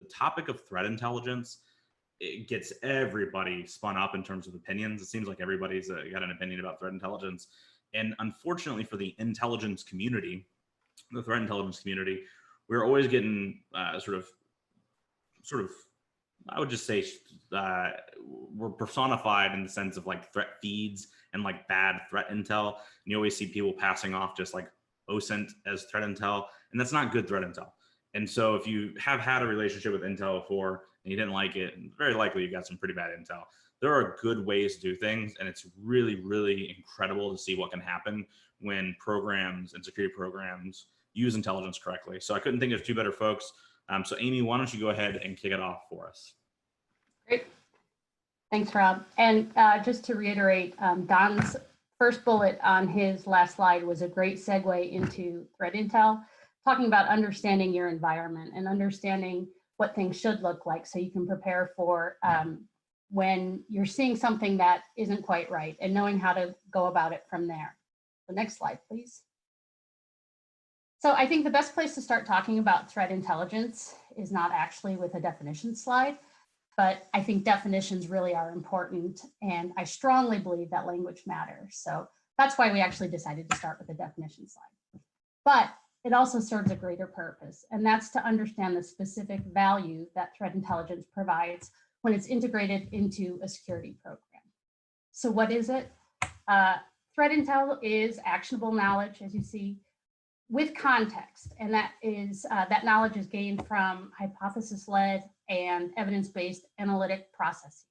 topic of threat intelligence, it gets everybody spun up in terms of opinions. It seems like everybody's got an opinion about threat intelligence. And unfortunately for the intelligence community, the threat intelligence community, we're always getting sort of, I would just say we're personified in the sense of like threat feeds and like bad threat intel. And you always see people passing off just like OSINT as threat intel, and that's not good threat intel. And so if you have had a relationship with intel before and you didn't like it, very likely you got some pretty bad intel. There are good ways to do things, and it's really, really incredible to see what can happen when programs and security programs use intelligence correctly. So I couldn't think of two better folks. So Amy, why don't you go ahead and kick it off for us? Great. Thanks, Rob. And just to reiterate, Don's first bullet on his last slide was a great segue into threat intel, talking about understanding your environment and understanding what things should look like so you can prepare for when you're seeing something that isn't quite right and knowing how to go about it from there. The next slide, please. So I think the best place to start talking about threat intelligence is not actually with a definition slide, but I think definitions really are important, and I strongly believe that language matters. So that's why we actually decided to start with a definition slide. But it also serves a greater purpose, and that's to understand the specific value that threat intelligence provides when it's integrated into a security program. So what is it? Threat intel is actionable knowledge, as you see, with context, and that is that knowledge is gained from hypothesis-led and evidence-based analytic processes.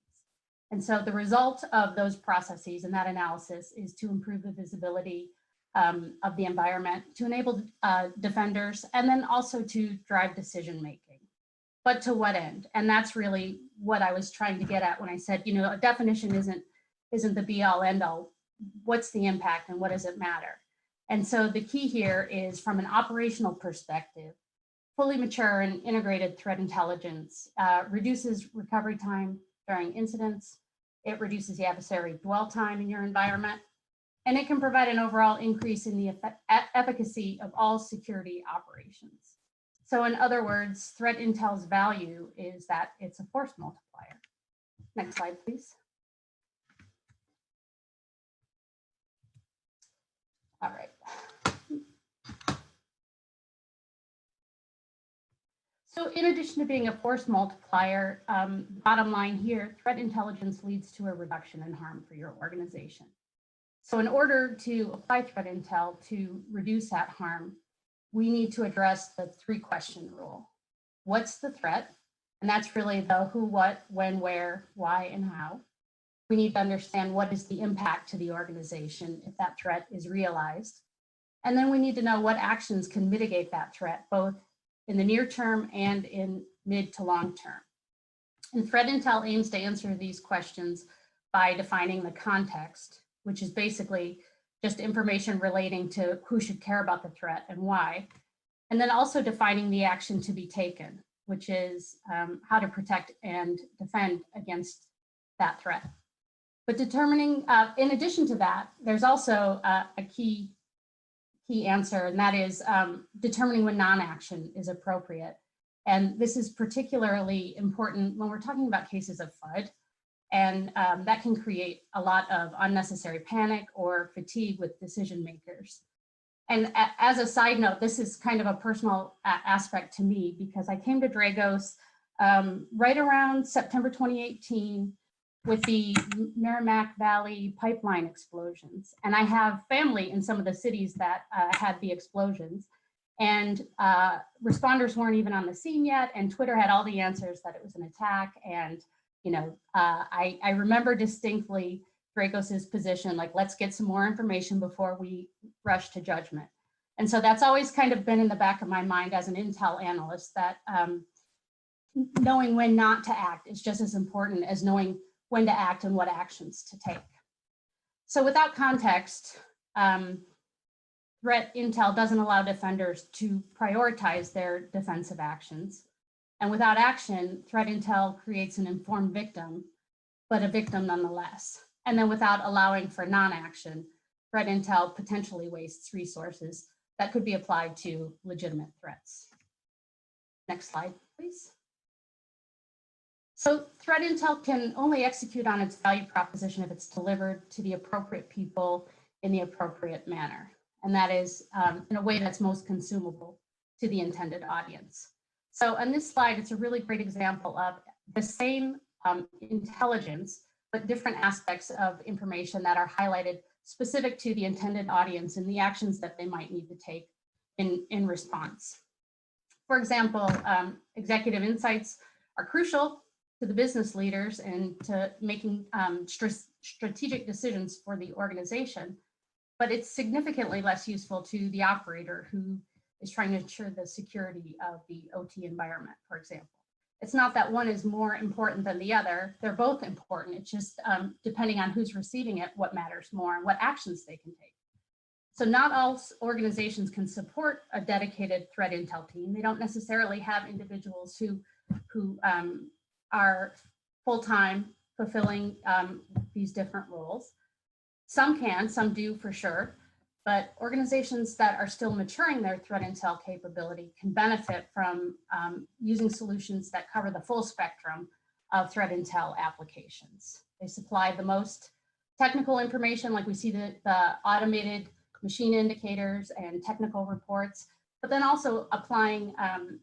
And so the result of those processes and that analysis is to improve the visibility of the environment, to enable defenders, and then also to drive decision-making. But to what end? And that's really what I was trying to get at when I said, you know, a definition isn't the be-all, end-all. What's the impact and what does it matter? And so the key here is, from an operational perspective, fully mature and integrated threat intelligence reduces recovery time during incidents. It reduces the adversary dwell time in your environment, and it can provide an overall increase in the efficacy of all security operations. So in other words, threat intel's value is that it's a force multiplier. Next slide, please. All right. So in addition to being a force multiplier, bottom line here, threat intelligence leads to a reduction in harm for your organization. So in order to apply threat intel to reduce that harm, we need to address the 3-question rule. What's the threat? And that's really the who, what, when, where, why, and how. We need to understand what is the impact to the organization if that threat is realized. And then we need to know what actions can mitigate that threat, both in the near term and in mid to long term. And threat intel aims to answer these questions by defining the context, which is basically just information relating to who should care about the threat and why. And then also defining the action to be taken, which is how to protect and defend against that threat. But determining, in addition to that, there's also a key answer, and that is determining when non-action is appropriate. And this is particularly important when we're talking about cases of FUD, and that can create a lot of unnecessary panic or fatigue with decision makers. And as a side note, this is kind of a personal aspect to me, because I came to Dragos right around September 2018 with the Merrimack Valley pipeline explosions. And I have family in some of the cities that had the explosions. And responders weren't even on the scene yet, and Twitter had all the answers that it was an attack. And you know, I remember distinctly Dragos's position, like, let's get some more information before we rush to judgment. And so that's always kind of been in the back of my mind as an intel analyst, that knowing when not to act is just as important as knowing when to act and what actions to take. So without context, threat intel doesn't allow defenders to prioritize their defensive actions. And without action, threat intel creates an informed victim, but a victim nonetheless. And then without allowing for non-action, threat intel potentially wastes resources that could be applied to legitimate threats. Next slide, please. So threat intel can only execute on its value proposition if it's delivered to the appropriate people in the appropriate manner. And that is in a way that's most consumable to the intended audience. So on this slide, it's a really great example of the same intelligence, but different aspects of information that are highlighted specific to the intended audience and the actions that they might need to take in response. For example, executive insights are crucial to the business leaders and to making strategic decisions for the organization, but it's significantly less useful to the operator who is trying to ensure the security of the OT environment, for example. It's not that one is more important than the other. They're both important. It's just depending on who's receiving it, what matters more and what actions they can take. So not all organizations can support a dedicated threat intel team. They don't necessarily have individuals who are full-time fulfilling these different roles. Some can, some do for sure, but organizations that are still maturing their threat intel capability can benefit from using solutions that cover the full spectrum of threat intel applications. They supply the most technical information, like we see the automated machine indicators and technical reports, but then also applying,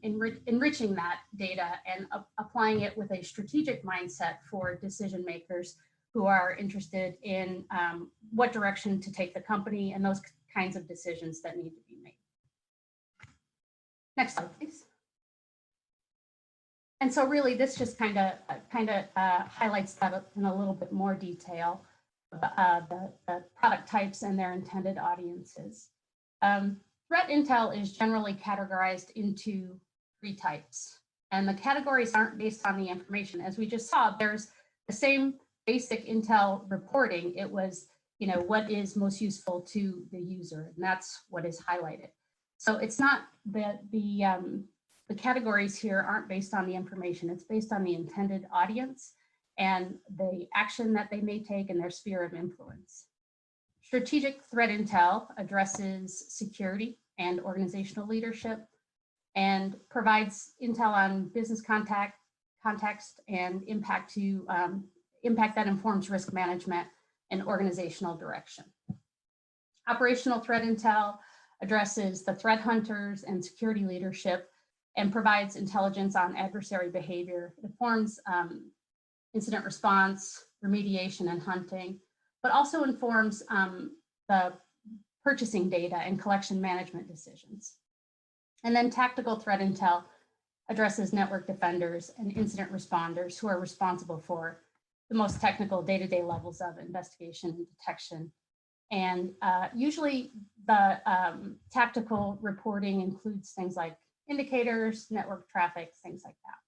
enriching that data and applying it with a strategic mindset for decision makers who are interested in what direction to take the company and those kinds of decisions that need to be made. Next slide, please. And so really this just kind of highlights that in a little bit more detail, the product types and their intended audiences. Threat intel is generally categorized into 3 types, and the categories aren't based on the information. As we just saw, there's the same basic intel reporting. It was, you know, what is most useful to the user, and that's what is highlighted. So it's not that the categories here aren't based on the information. It's based on the intended audience and the action that they may take in their sphere of influence. Strategic threat intel addresses security and organizational leadership and provides intel on business context and impact that informs risk management and organizational direction. Operational threat intel addresses the threat hunters and security leadership and provides intelligence on adversary behavior. It informs incident response, remediation, and hunting, but also informs the purchasing data and collection management decisions. And then tactical threat intel addresses network defenders and incident responders who are responsible for the most technical day-to-day levels of investigation and detection. And usually the tactical reporting includes things like indicators, network traffic, things like that.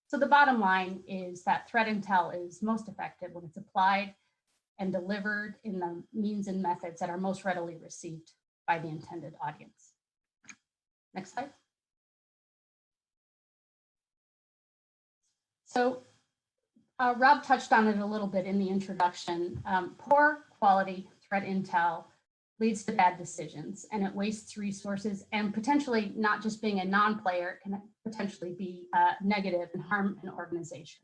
So the bottom line is that threat intel is most effective when it's applied and delivered in the means and methods that are most readily received by the intended audience. Next slide. So Rob touched on it a little bit in the introduction. Poor quality threat intel leads to bad decisions, and it wastes resources, and potentially not just being a non-player, it can potentially be negative and harm an organization.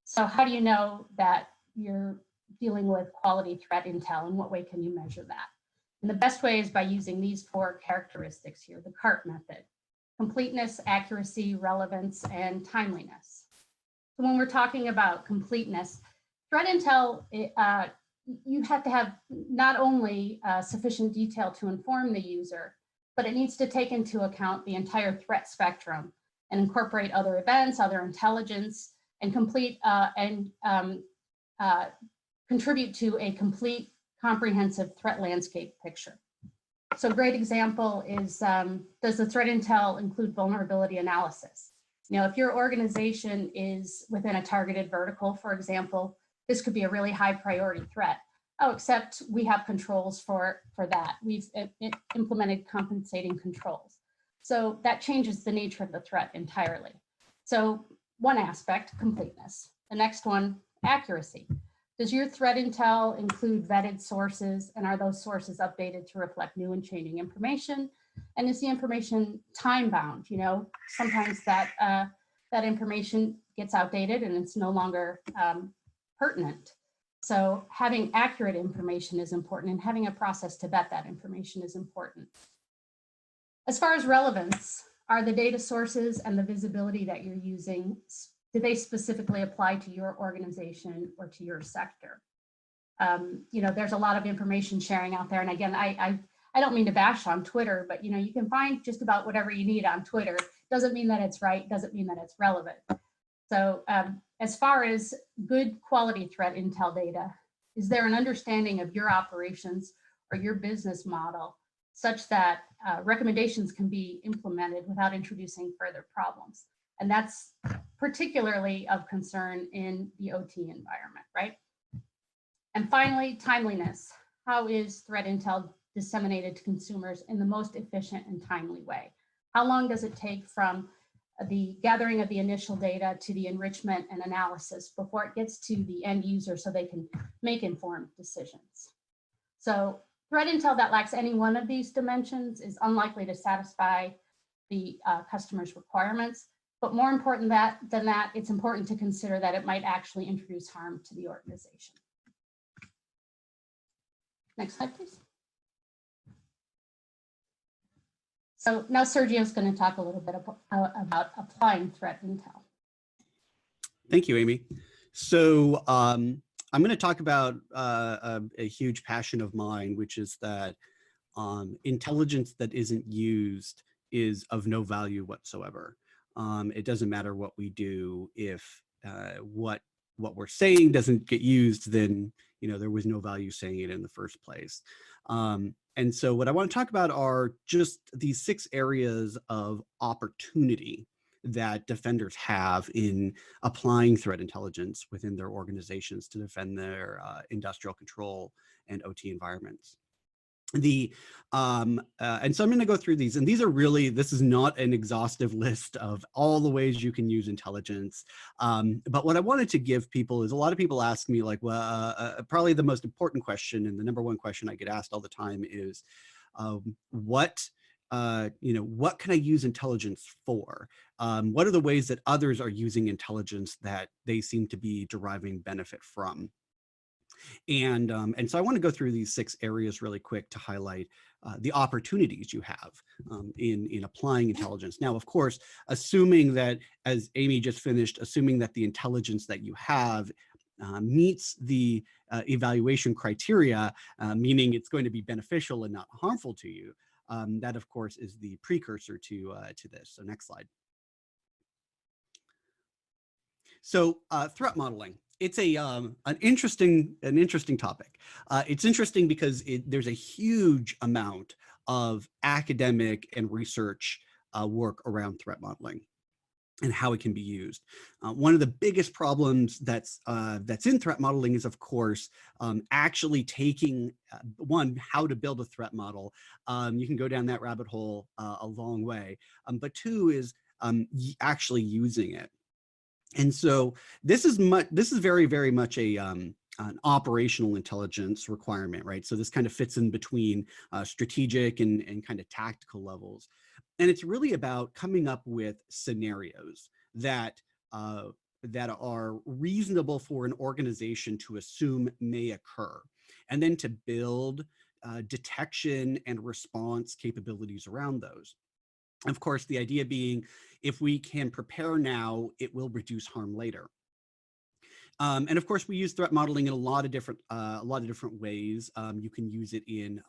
So how do you know that you're dealing with quality threat intel, and what way can you measure that? And the best way is by using these 4 characteristics here, the CART method: completeness, accuracy, relevance, and timeliness. So when we're talking about completeness, threat intel, you have to have not only sufficient detail to inform the user, but it needs to take into account the entire threat spectrum and incorporate other events, other intelligence, and complete and contribute to a complete comprehensive threat landscape picture. So a great example is, does the threat intel include vulnerability analysis? You know, if your organization is within a targeted vertical, for example, this could be a really high priority threat. Oh, except we have controls for that. We've implemented compensating controls. So that changes the nature of the threat entirely. So one aspect, completeness. The next one, accuracy. Does your threat intel include vetted sources, and are those sources updated to reflect new and changing information? And is the information time bound? You know, sometimes that information gets outdated and it's no longer pertinent. So having accurate information is important, and having a process to vet that information is important. As far as relevance, are the data sources and the visibility that you're using, do they specifically apply to your organization or to your sector? You know, there's a lot of information sharing out there. And again, I don't mean to bash on Twitter, but you know, you can find just about whatever you need on Twitter. Doesn't mean that it's right, doesn't mean that it's relevant. So as far as good quality threat intel data, is there an understanding of your operations or your business model such that recommendations can be implemented without introducing further problems? And that's particularly of concern in the OT environment, right? And finally, timeliness. How is threat intel disseminated to consumers in the most efficient and timely way? How long does it take from the gathering of the initial data to the enrichment and analysis before it gets to the end user so they can make informed decisions? So threat intel that lacks any one of these dimensions is unlikely to satisfy the customer's requirements. But more important than that, it's important to consider that it might actually introduce harm to the organization. Next slide, please. So now Sergio is going to talk a little bit about applying threat intel. Thank you, Amy. So I'm going to talk about a huge passion of mine, which is that intelligence that isn't used is of no value whatsoever. It doesn't matter what we do if what we're saying doesn't get used, then there was no value saying it in the first place. And so what I want to talk about are just these 6 areas of opportunity that defenders have in applying threat intelligence within their organizations to defend their industrial control and OT environments. And so I'm going to go through these, and these are really, this is not an exhaustive list of all the ways you can use intelligence. But what I wanted to give people is, a lot of people ask me, like, well, probably the most important question and the #1 question I get asked all the time is, what can I use intelligence for? What are the ways that others are using intelligence that they seem to be deriving benefit from? And so I want to go through these 6 areas really quick to highlight the opportunities you have in applying intelligence. Now, of course, assuming that, as Amy just finished, assuming that the intelligence that you have meets the evaluation criteria, meaning it's going to be beneficial and not harmful to you, that, of course, is the precursor to this. So next slide. So threat modeling. It's an interesting topic. It's interesting because there's a huge amount of academic and research work around threat modeling and how it can be used. One of the biggest problems that's in threat modeling is, of course, actually taking how to build a threat model. You can go down that rabbit hole a long way, but 2 is actually using it. And so this is very, very much an operational intelligence requirement, right? So this kind of fits in between strategic and kind of tactical levels. And it's really about coming up with scenarios that are reasonable for an organization to assume may occur, and then to build detection and response capabilities around those. Of course, the idea being, if we can prepare now, it will reduce harm later. And of course, we use threat modeling in a lot of different ways. You can use it in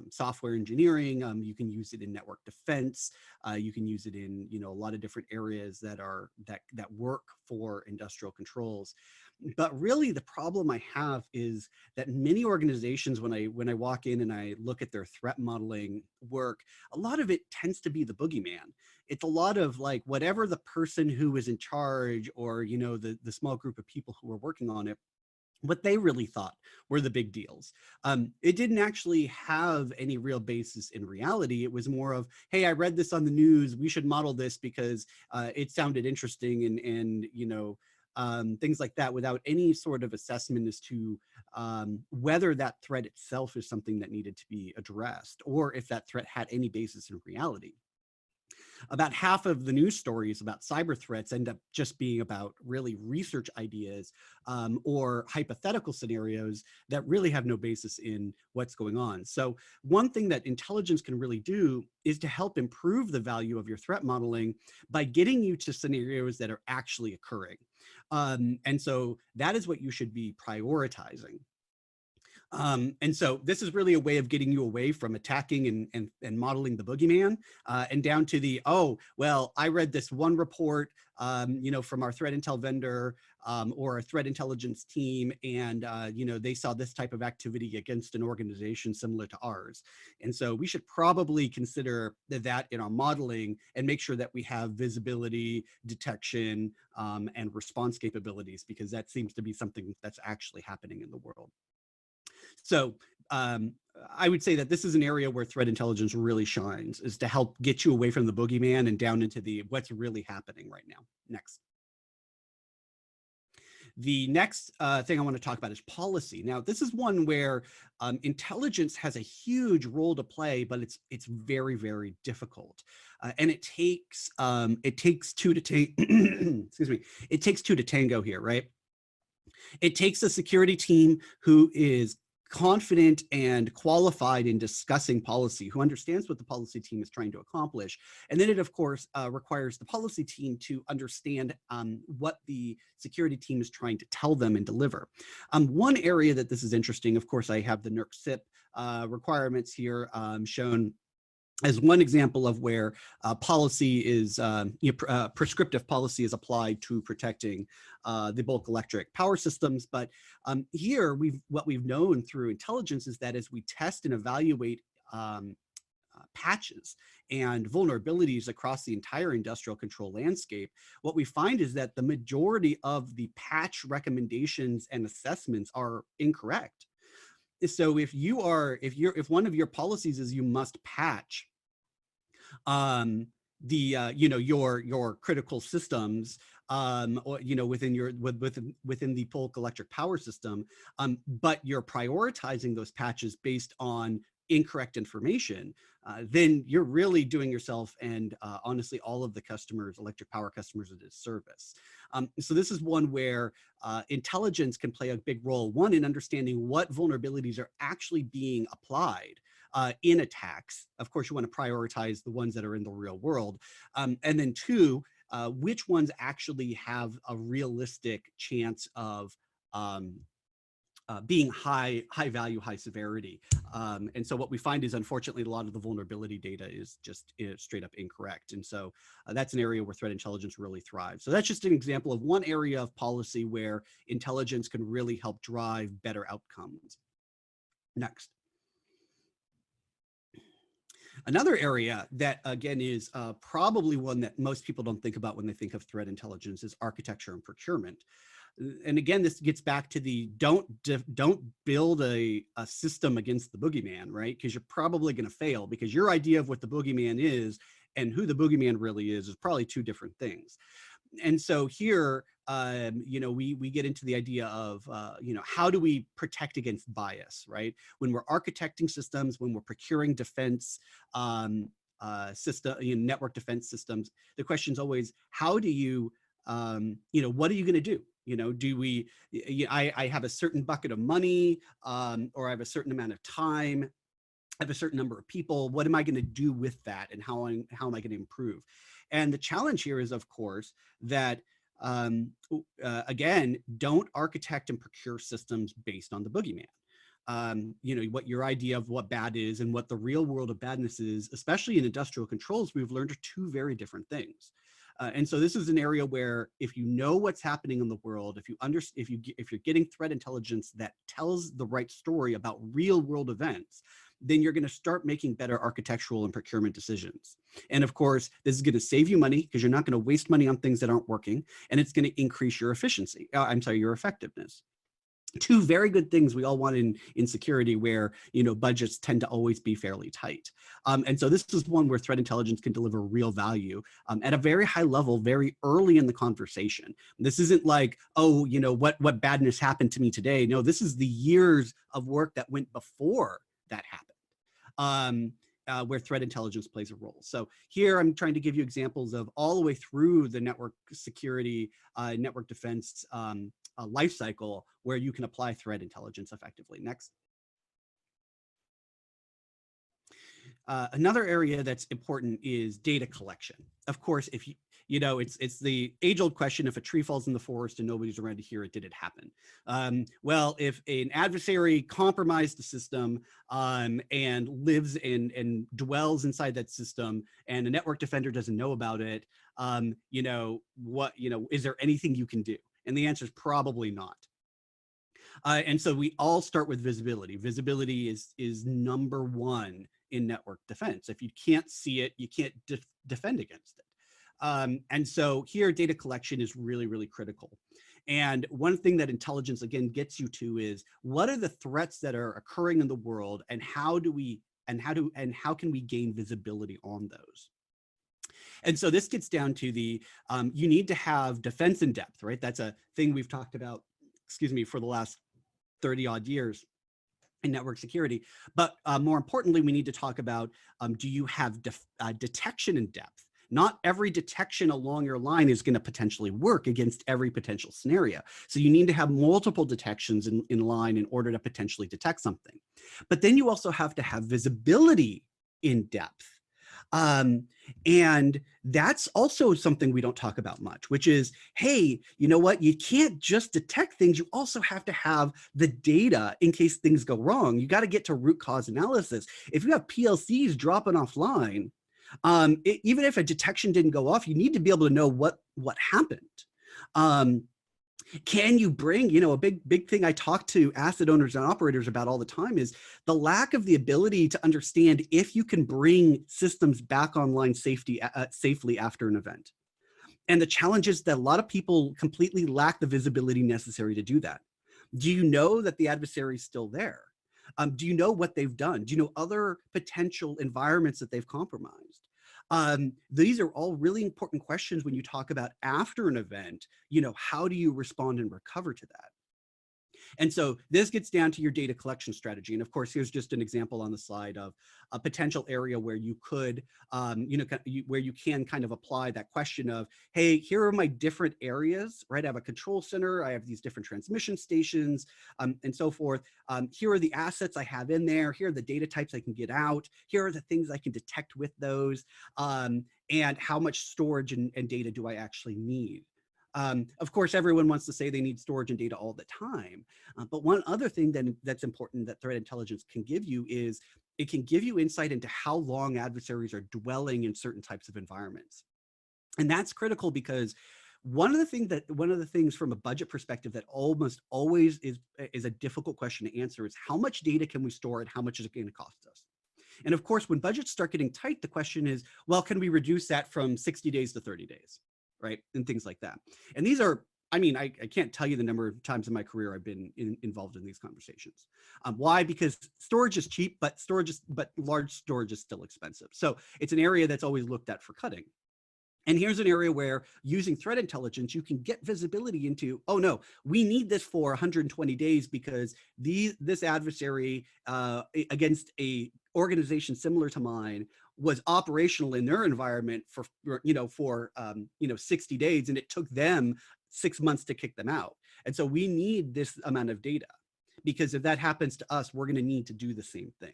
software engineering. You can use it in network defense. You can use it in a lot of different areas that work for industrial controls. But really, the problem I have is that many organizations, when I walk in and I look at their threat modeling work, a lot of it tends to be the boogeyman. It's a lot of, like, whatever the person who is in charge, or the small group of people who are working on it, what they really thought were the big deals. It didn't actually have any real basis in reality. It was more of, hey, I read this on the news, we should model this because it sounded interesting, and things like that, without any sort of assessment as to whether that threat itself is something that needed to be addressed, or if that threat had any basis in reality. About half of the news stories about cyber threats end up just being about really research ideas or hypothetical scenarios that really have no basis in what's going on. So one thing that intelligence can really do is to help improve the value of your threat modeling by getting you to scenarios that are actually occurring. And so that is what you should be prioritizing. And so this is really a way of getting you away from attacking and modeling the boogeyman and down to the, oh, well, I read this one report, from our threat intel vendor or a threat intelligence team, and, they saw this type of activity against an organization similar to ours. And so we should probably consider that in our modeling and make sure that we have visibility, detection, and response capabilities, because that seems to be something that's actually happening in the world. So I would say that this is an area where threat intelligence really shines, is to help get you away from the boogeyman and down into the what's really happening right now. Next. The next thing I want to talk about is policy. Now, this is one where intelligence has a huge role to play, but it's very, very difficult, and it takes two to excuse me. It takes two to tango here, right? It takes a security team who is confident and qualified in discussing policy, who understands what the policy team is trying to accomplish. And then it, of course, requires the policy team to understand what the security team is trying to tell them and deliver. One area that this is interesting, of course, I have the NERC-CIP requirements here shown as one example of where policy is, prescriptive policy is applied to protecting the bulk electric power systems. But here, what we've known through intelligence is that as we test and evaluate patches and vulnerabilities across the entire industrial control landscape, what we find is that the majority of the patch recommendations and assessments are incorrect. So if one of your policies is you must patch your critical systems or within the bulk electric power system, but you're prioritizing those patches based on incorrect information, then you're really doing yourself and honestly all of the electric power customers, a disservice. So this is one where intelligence can play a big role, one, in understanding what vulnerabilities are actually being applied in attacks. Of course, you want to prioritize the ones that are in the real world. And then two, which ones actually have a realistic chance of being high value, high severity. And so what we find is, unfortunately, a lot of the vulnerability data is just straight up incorrect. And so that's an area where threat intelligence really thrives. So that's just an example of one area of policy where intelligence can really help drive better outcomes. Next. Another area that, again, is probably one that most people don't think about when they think of threat intelligence is architecture and procurement. And again, this gets back to the don't build a system against the boogeyman, right? Because you're probably going to fail, because your idea of what the boogeyman is and who the boogeyman really is probably two different things. And so here, we get into the idea of, how do we protect against bias, right? When we're architecting systems, when we're procuring defense network defense systems, the question is always, how do you, what are you going to do? I have a certain bucket of money, or I have a certain amount of time, I have a certain number of people. What am I going to do with that, and how am I going to improve? And the challenge here is, of course, that again, don't architect and procure systems based on the boogeyman. What your idea of what bad is and what the real world of badness is, especially in industrial controls, we've learned are two very different things. And so this is an area where, if you know what's happening in the world, if you're getting threat intelligence that tells the right story about real world events, then you're going to start making better architectural and procurement decisions. And of course, this is going to save you money, because you're not going to waste money on things that aren't working, and it's going to increase your efficiency. Your effectiveness. Two very good things we all want in security, where budgets tend to always be fairly tight. And so this is one where threat intelligence can deliver real value at a very high level, very early in the conversation. This isn't like, oh, what badness happened to me today. No, this is the years of work that went before that happened. where threat intelligence plays a role. So here I'm trying to give you examples of all the way through the network security, network defense life cycle where you can apply threat intelligence effectively. Next. Another area that's important is data collection. Of course, if you know, it's the age-old question: if a tree falls in the forest and nobody's around to hear it, did it happen? Well, if an adversary compromised the system and lives and dwells inside that system, and a network defender doesn't know about it, you know, is there anything you can do? And the answer is probably not. And so we all start with visibility. Visibility is number one in network defense. If you can't see it, you can't defend against it. And so here, data collection is really, really critical. And one thing that intelligence, again, gets you to is, what are the threats that are occurring in the world, and how can we gain visibility on those? And so this gets down to the, you need to have defense in depth, right? That's a thing we've talked about, excuse me, for the last 30 odd years in network security. But more importantly, we need to talk about, do you have detection in depth? Not every detection along your line is going to potentially work against every potential scenario. So you need to have multiple detections in line in order to potentially detect something. But then you also have to have visibility in depth. And that's also something we don't talk about much, which is, hey, you know what? You can't just detect things. You also have to have the data in case things go wrong. You got to get to root cause analysis. If you have PLCs dropping offline, even if a detection didn't go off, you need to be able to know what happened. Can you bring, you know, a big thing I talk to asset owners and operators about all the time is the lack of the ability to understand if you can bring systems back online safely after an event. And the challenge is that a lot of people completely lack the visibility necessary to do that. Do you know that the adversary is still there? Do you know what they've done? Do you know other potential environments that they've compromised? These are all really important questions when you talk about after an event, you know, how do you respond and recover to that? And so this gets down to your data collection strategy. And of course, here's just an example on the slide of a potential area where you could, where you can kind of apply that question of, hey, here are my different areas, right? I have a control center, I have these different transmission stations, and so forth. Here are the assets I have in there. Here are the data types I can get out. Here are the things I can detect with those. And how much storage and data do I actually need? Of course, everyone wants to say they need storage and data all the time. But one other thing that's important that threat intelligence can give you is it can give you insight into how long adversaries are dwelling in certain types of environments. And that's critical because one of the things from a budget perspective that almost always is a difficult question to answer is, how much data can we store and how much is it going to cost us? And of course, when budgets start getting tight, the question is, well, can we reduce that from 60 days to 30 days? Right? And things like that. And these are, I mean, I can't tell you the number of times in my career I've been involved in these conversations. Why? Because storage is cheap, but large storage is still expensive. So it's an area that's always looked at for cutting. And here's an area where using threat intelligence, you can get visibility into, oh no, we need this for 120 days because this adversary against a organization similar to mine was operational in their environment for 60 days, and it took them 6 months to kick them out. And so we need this amount of data, because if that happens to us, we're going to need to do the same thing.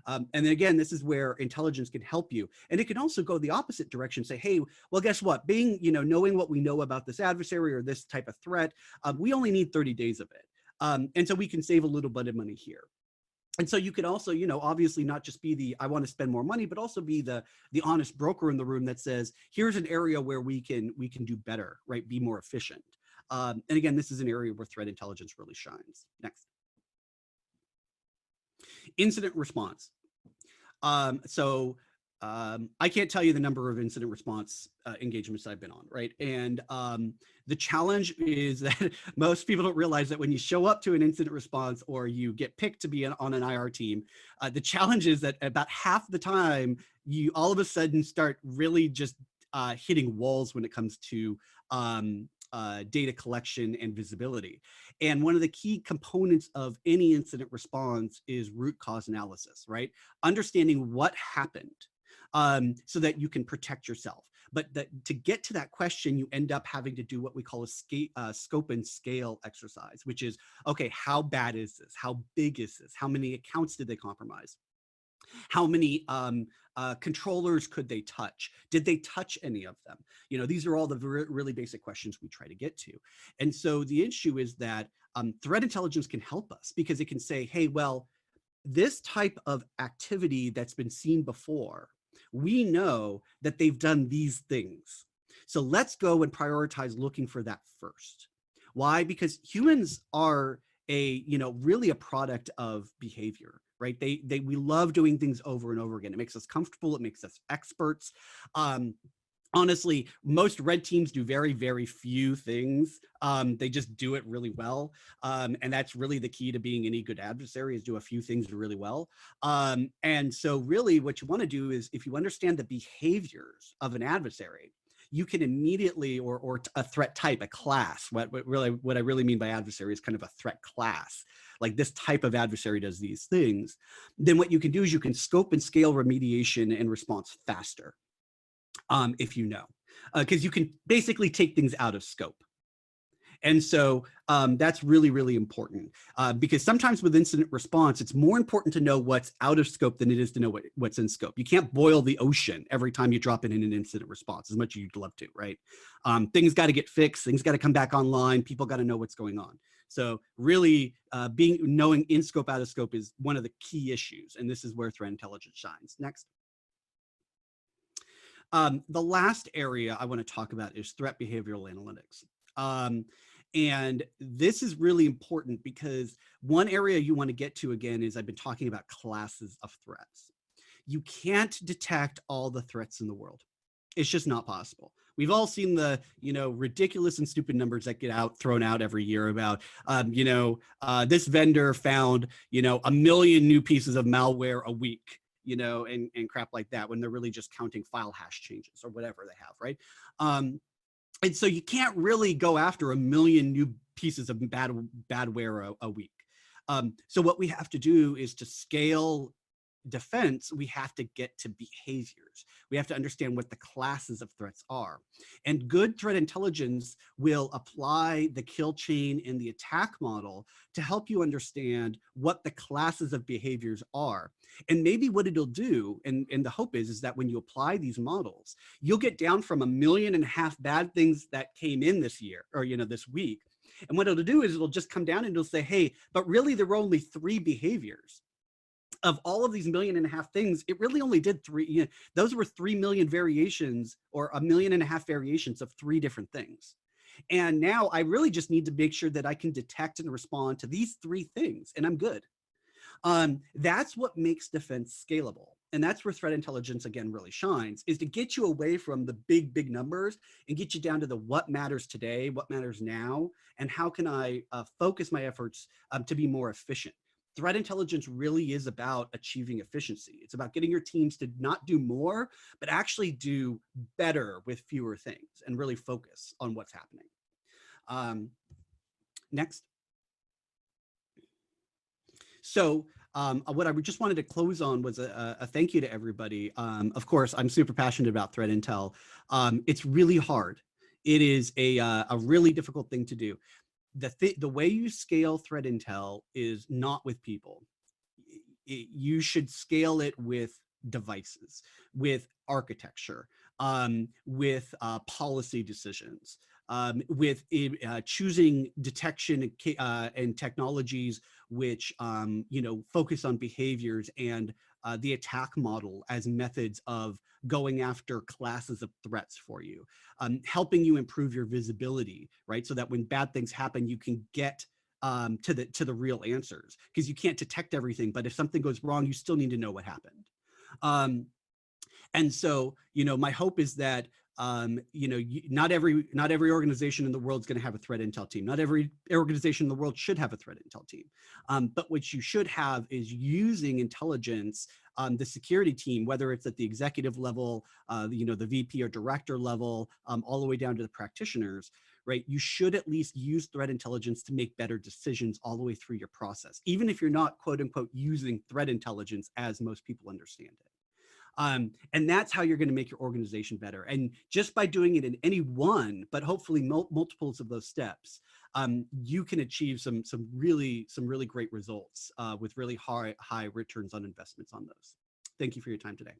And then again, this is where intelligence can help you. And it can also go the opposite direction, say, hey, well, guess what? Knowing what we know about this adversary or this type of threat, we only need 30 days of it. And so we can save a little bit of money here. And so you could also, obviously not just be the, I want to spend more money, but also be the honest broker in the room that says, here's an area where we can do better, right? Be more efficient. And again, this is an area where threat intelligence really shines. Next. Incident response. I can't tell you the number of incident response engagements I've been on, right? And the challenge is that most people don't realize that when you show up to an incident response or you get picked to be on an IR team, the challenge is that about half the time you all of a sudden start really just hitting walls when it comes to data collection and visibility. And one of the key components of any incident response is root cause analysis, right? Understanding what happened so that you can protect yourself. But to get to that question, you end up having to do what we call a scope and scale exercise, which is, okay, how bad is this? How big is this? How many accounts did they compromise? How many controllers could they touch? Did they touch any of them? You know, these are all the really basic questions we try to get to. And so the issue is that threat intelligence can help us because it can say, hey, well, this type of activity that's been seen before, we know that they've done these things. So let's go and prioritize looking for that first. Why? Because humans are really a product of behavior, right? We love doing things over and over again. It makes us comfortable. It makes us experts. Honestly, most red teams do very, very few things. They just do it really well. And that's really the key to being any good adversary, is do a few things really well. And so really what you want to do is, if you understand the behaviors of an adversary, you can immediately, or a threat type, a class. What I really mean by adversary is kind of a threat class. Like, this type of adversary does these things. Then what you can do is you can scope and scale remediation and response faster. If you know, because you can basically take things out of scope. And so that's really, really important because sometimes with incident response, it's more important to know what's out of scope than it is to know what's in scope. You can't boil the ocean every time you drop it in an incident response, as much as you'd love to, right? Things got to get fixed. Things got to come back online. People got to know what's going on. So really knowing in scope, out of scope is one of the key issues. And this is where threat intelligence shines. Next. The last area I want to talk about is threat behavioral analytics. And this is really important because one area you want to get to, again, is I've been talking about classes of threats. You can't detect all the threats in the world. It's just not possible. We've all seen the, ridiculous and stupid numbers that get thrown out every year about, this vendor found, 1 million new pieces of malware a week. And crap like that, when they're really just counting file hash changes or whatever they have, right? And so you can't really go after 1 million new pieces of badware a week. So what we have to do is, to scale defense, we have to get to behaviors. We have to understand what the classes of threats are. And good threat intelligence will apply the kill chain and the attack model to help you understand what the classes of behaviors are. And maybe what it'll do, and the hope is that when you apply these models, you'll get down from 1.5 million bad things that came in this year, or this week. And what it'll do is it'll just come down and it'll say, hey, but really there were only 3 behaviors. Of all of these 1.5 million things, it really only did 3. Those were 3 million variations, or 1.5 million variations of 3 different things. And now I really just need to make sure that I can detect and respond to these 3 things, and I'm good. That's what makes defense scalable. And that's where threat intelligence, again, really shines, is to get you away from the big numbers and get you down to the what matters today, what matters now, and how can I focus my efforts to be more efficient. Threat intelligence really is about achieving efficiency. It's about getting your teams to not do more, but actually do better with fewer things and really focus on what's happening. Next. So what I just wanted to close on was a thank you to everybody. Of course, I'm super passionate about threat intel. It's really hard. It is a really difficult thing to do. The way you scale threat intel is not with people. You should scale it with devices, with architecture, with policy decisions, with choosing detection and technologies which focus on behaviors and the attack model as methods of going after classes of threats for you, helping you improve your visibility, right? So that when bad things happen, you can get to the real answers, because you can't detect everything, but if something goes wrong, you still need to know what happened. And so, my hope is that not every organization in the world is going to have a threat intel team. Not every organization in the world should have a threat intel team. But what you should have is using intelligence, the security team, whether it's at the executive level, the VP or director level, all the way down to the practitioners, right? You should at least use threat intelligence to make better decisions all the way through your process, even if you're not, quote unquote, using threat intelligence as most people understand it. And that's how you're going to make your organization better. And just by doing it in any one, but hopefully multiples of those steps, you can achieve some really great results with really high returns on investments on those. Thank you for your time today.